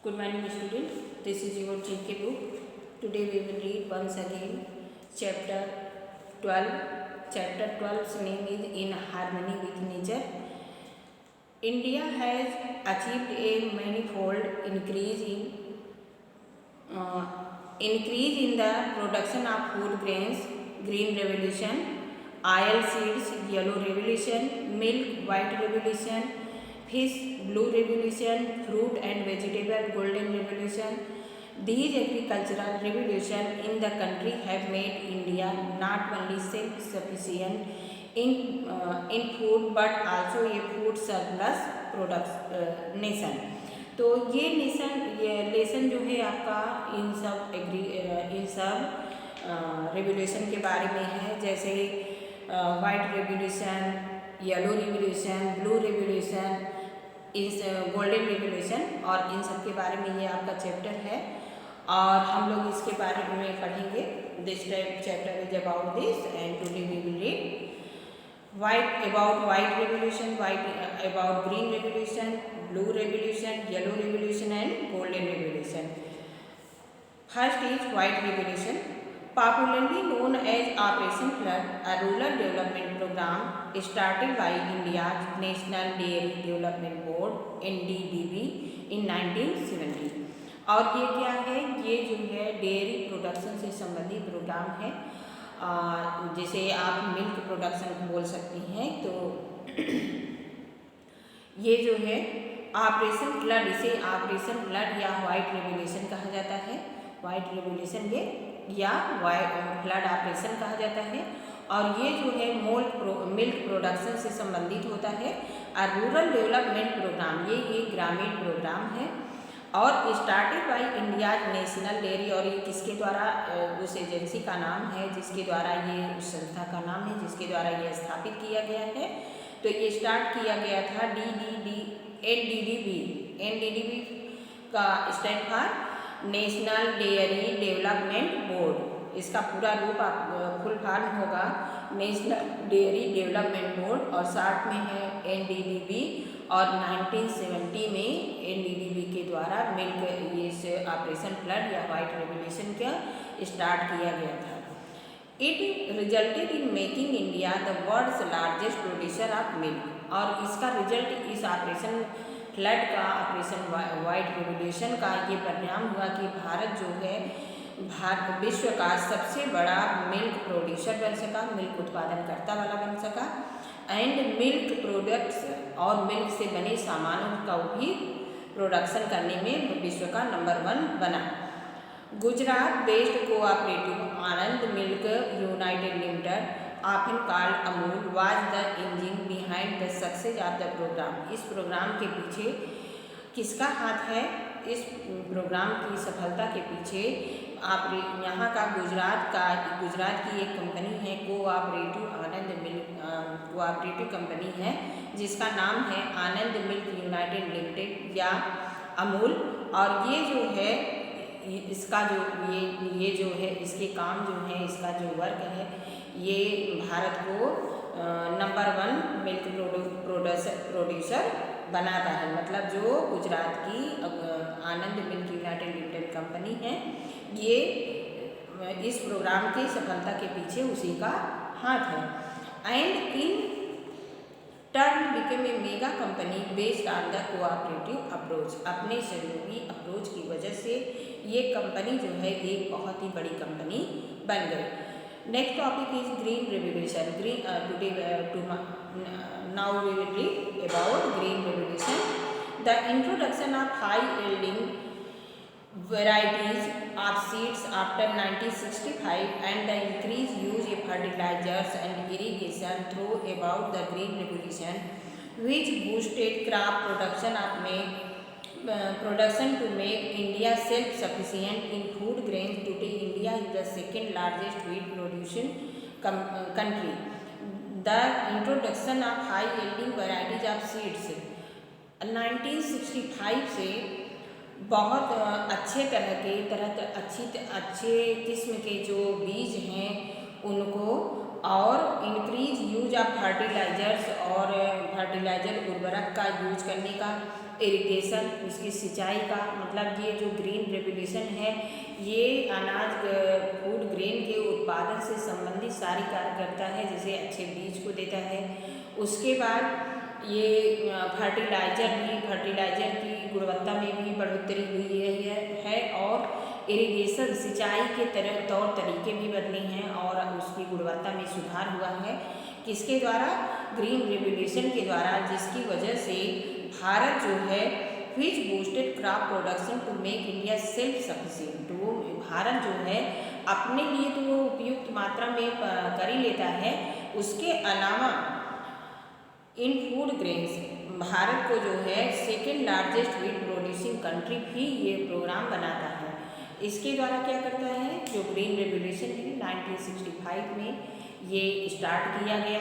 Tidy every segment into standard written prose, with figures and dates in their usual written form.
Good morning, student. This is your GK book. Today we will read once again chapter 12. Chapter 12's name is In Harmony with Nature. India has achieved a manifold increase in the production of food grains, green revolution, oil seeds, yellow revolution, milk, white revolution, fish, blue revolution, fruit and vegetable, golden revolution. These agricultural revolution in the country have made India not only self-sufficient in food but also a food surplus products nation. तो ये lesson जो है आपका इन सब revolution के बारे में है, जैसे white revolution, yellow revolution, blue revolution, इस गोल्डन रेवोल्यूशन, और इन सब के बारे में ये आपका चैप्टर है और हम लोग इसके बारे में पढ़ेंगे. This chapter is about this and today we will read white revolution, about green revolution, blue revolution, yellow revolution and golden revolution. First is white revolution, popularly known as Operation Flood, a rural development program started by India's National Dairy Development Board (NDDB) in 1970. और ये क्या है, ये जो है dairy production से संबंधित programme है, जैसे आप मिल्क प्रोडक्शन बोल सकती हैं. तो ये जो है ऑपरेशन फ्लड, इसे ऑपरेशन फ्लड या वाइट रेवोल्यूशन कहा जाता है. वाइट रेवोल्यूशन ये या फ्लड ऑपरेशन कहा जाता है. और ये जो है मिल्क प्रोडक्शन से संबंधित होता है. और रूरल डेवलपमेंट प्रोग्राम, ये ग्रामीण प्रोग्राम है और started by India national dairy. और ये किसके द्वारा, उस एजेंसी का नाम है जिसके द्वारा ये, उस संस्था का नाम है जिसके द्वारा ये स्थापित किया गया है. तो ये स्टार्ट किया गया था NDDB का stand for national dairy development board. इसका पूरा रूप फुल फॉर्म होगा नेशनल डेयरी डेवलपमेंट बोर्ड और शॉर्ट में है NDDB. और 1970 में NDDB के द्वारा मिल्क ये ऑपरेशन फ्लड या वाइट रेवोल्यूशन का स्टार्ट किया गया था. It resulted in making India the world's largest producer of milk. और इसका रिजल्ट, इस ऑपरेशन फ्लड का, ऑपरेशन वाइट रेवोल्यूशन का ये परिणाम हुआ कि भारत जो है विश्व का सबसे बड़ा मिल्क प्रोड्यूसर बन सका, मिल्क उत्पादन करता वाला बन सका. एंड मिल्क प्रोडक्ट्स और मिल्क से बने सामानों का भी प्रोडक्शन करने में विश्व का नंबर 1 बना. Gujarat based cooperative Anand milk united limited, often called Amul, was the engine behind the success of the program. इस प्रोग्राम के पीछे किसका हाथ है? इस प्रोग्राम की सफलता के पीछे आप यहाँ का गुजरात की एक कंपनी है, cooperative Anand milk cooperative company है जिसका नाम है आनंद मिल्क यूनाइटेड लिमिटेड या अमूल. और ये जो है इसका जो ये जो है इसके काम जो है, इसका जो वर्क है, ये भारत को नंबर 1 मिल्क प्रोड्यूसर बनाता है. मतलब जो गुजरात की आनंद मिल्क यूनाइटेड लिमिटेड कंपनी है, ये इस प्रोग्राम की सफलता के पीछे उसी का हाथ है. And in turn became a mega company based on the cooperative approach. अपने सहयोगी अप्रोच की वजह से ये कंपनी जो है एक बहुत ही बड़ी कंपनी बन गई. Next topic is green revolution. Now we will read about green revolution. The introduction of high yielding varieties of seeds after 1965 and the increased use of fertilizers and irrigation through about the green revolution, which boosted crop production to make India self-sufficient in food grains. Today, India is the second largest wheat producing country. The introduction of high yielding varieties of seeds 1965 से बहुत अच्छे किस्म के जो बीज हैं उनको, और इंक्रीज यूज ऑफ फर्टिलाइजर उर्वरक का यूज करने का, इरिगेशन, उसकी सिंचाई का, मतलब ये जो ग्रीन रेवोल्यूशन है ये अनाज फूड ग्रेन के उत्पादन से संबंधित सारी कार्य करता है, जैसे अच्छे बीज को देता है। उसके बाद ये फर्टिलाइज़र की गुणवत्ता में भी बढ़ोतरी हुई है और इरिगेशन सिंचाई के तौर तरीके भी बदले हैं और उसकी गुणवत्ता में सुधार हुआ है। किसके द्वारा? ग्रीन रेवोल्यूशन के द्वारा, जिसकी वजह से भारत जो है which boosted crop production to make India self sufficient. वो भारत जो है अपने लिए तो वो उपयुक्त मात्रा में कर ही लेता है, उसके अलावा इन फूड ग्रेन्स भारत को जो है second largest wheat producing country भी ये प्रोग्राम बनाता है। इसके द्वारा क्या करता है, जो ग्रीन रेवोल्यूशन है 1965 में ये स्टार्ट किया गया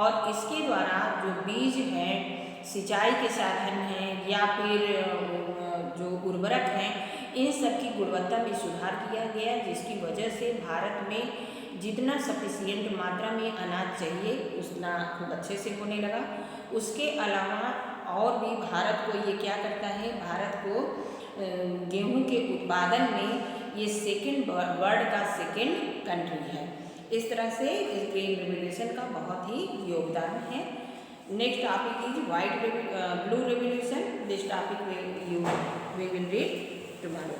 और इसके द्वारा जो बीज हैं, सिंचाई के साधन हैं या फिर जो उर्वरक हैं, इन सब की गुणवत्ता में सुधार किया गया, जिसकी वजह से भारत में जितना सफिशिएंट मात्रा में अनाज चाहिए उतना खूब अच्छे से होने लगा। उसके अलावा और भी भारत को ये क्या करता है, भारत को गेहूं के उत्पादन में ये वर्ल्ड का सेकेंड कंट्री है। इस तरह से इस ग्रीन रेवोल्यूशन का बहुत ही योगदान है। Next topic is blue revolution. This topic we will read tomorrow.